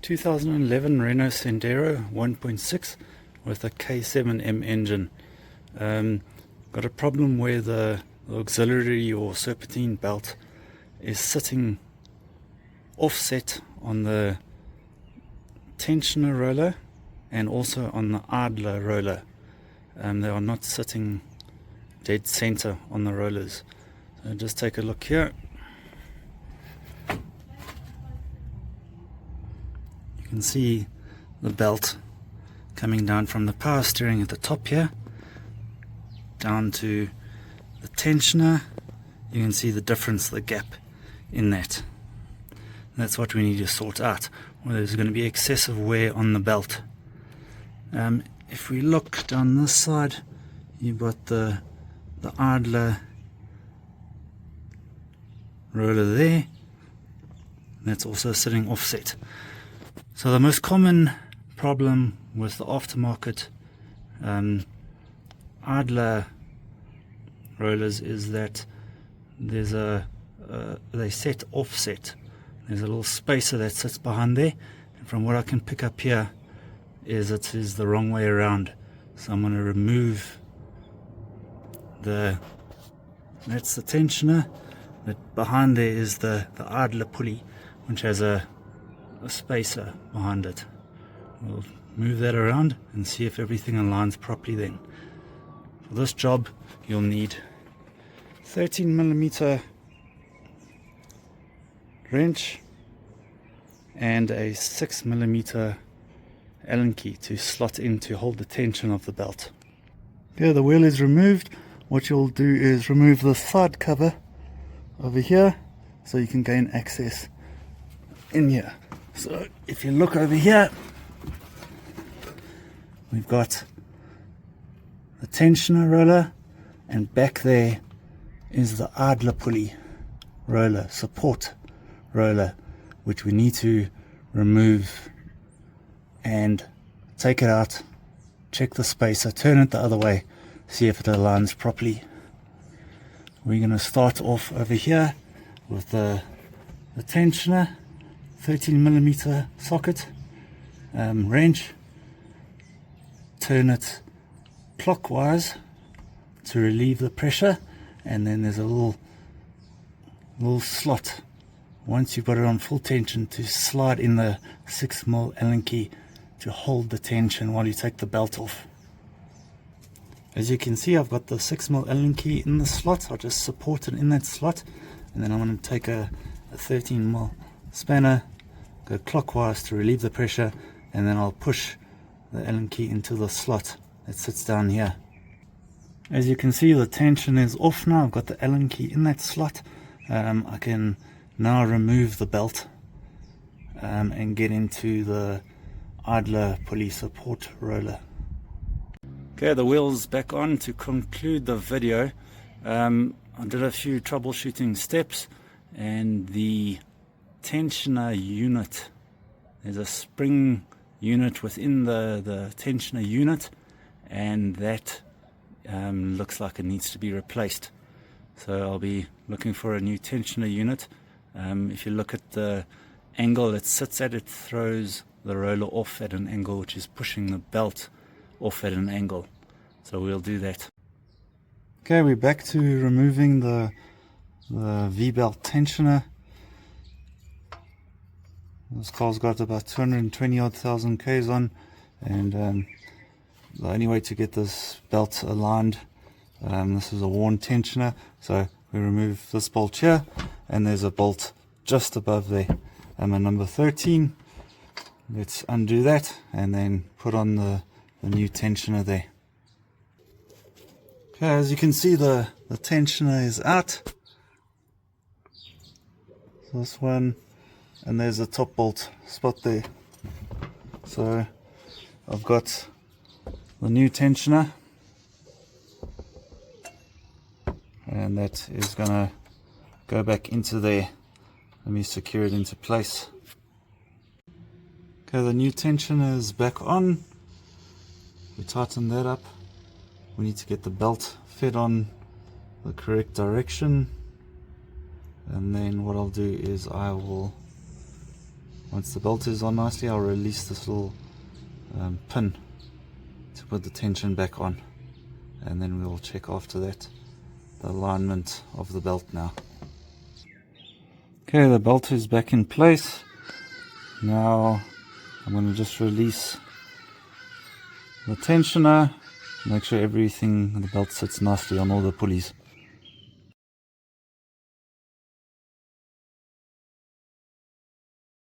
2011 Renault Sandero 1.6 with a K7M engine. Got a problem where the auxiliary or serpentine belt is sitting offset on the tensioner roller and also on the idler roller. They are not sitting dead center on the rollers. So just take a look here. You can see the belt coming down from the power steering at the top here down to the tensioner. You can see the difference, the gap in that. That's what we need to sort out, whether there's going to be excessive wear on the belt. If we look down this side, you've got the idler roller there. That's also sitting offset. So the most common problem with the aftermarket idler rollers is that there's they set offset. There's a little spacer that sits behind there, and from what I can pick up here is it is the wrong way around. So I'm going to remove that's the tensioner, but behind there is the idler pulley, which has a spacer behind it. We'll move that around and see if everything aligns properly then. For this job you'll need 13mm wrench and a 6mm Allen key to slot in to hold the tension of the belt. Here the wheel is removed. What you'll do is remove the side cover over here so you can gain access in here. So if you look over here, we've got the tensioner roller, and back there is the idler pulley roller, support roller, which we need to remove and take it out, check the spacer, turn it the other way, see if it aligns properly. We're going to start off over here with the tensioner, 13mm socket, wrench, turn it clockwise to relieve the pressure, and then there's a little slot once you've got it on full tension to slide in the 6mm Allen key to hold the tension while you take the belt off. As you can see, I've got the 6mm Allen key in the slot. I'll just support it in that slot, and then I'm going to take a 13mm spanner, go clockwise to relieve the pressure, and then I'll push the Allen key into the slot that sits down here. As you can see, the tension is off now. I've got the Allen key in that slot. I can now remove the belt and get into the idler pulley support roller. Okay, the wheel's back on. To conclude the video, I did a few troubleshooting steps, and the tensioner unit, there's a spring unit within the tensioner unit, and that looks like it needs to be replaced. So I'll be looking for a new tensioner unit. If you look at the angle it sits at, it throws the roller off at an angle, which is pushing the belt off at an angle. So we'll do that. Okay, we're back to removing the V-belt tensioner. This car's got about 220 odd thousand Ks on, and the only way to get this belt aligned, this is a worn tensioner, so we remove this bolt here, and there's a bolt just above there, a number 13. Let's undo that and then put on the new tensioner there. Okay, as you can see, the tensioner is out. This one, and there's a top bolt spot there. So I've got the new tensioner, and that is going to go back into there. Let me secure it into place. Okay, the new tensioner is back on. We tighten that up. We need to get the belt fed on the correct direction, and then what I'll do is I will Once the belt is on nicely, I'll release this little pin to put the tension back on, and then we'll check after that the alignment of the belt now. Okay, the belt is back in place. Now I'm going to just release the tensioner, make sure everything in the belt sits nicely on all the pulleys.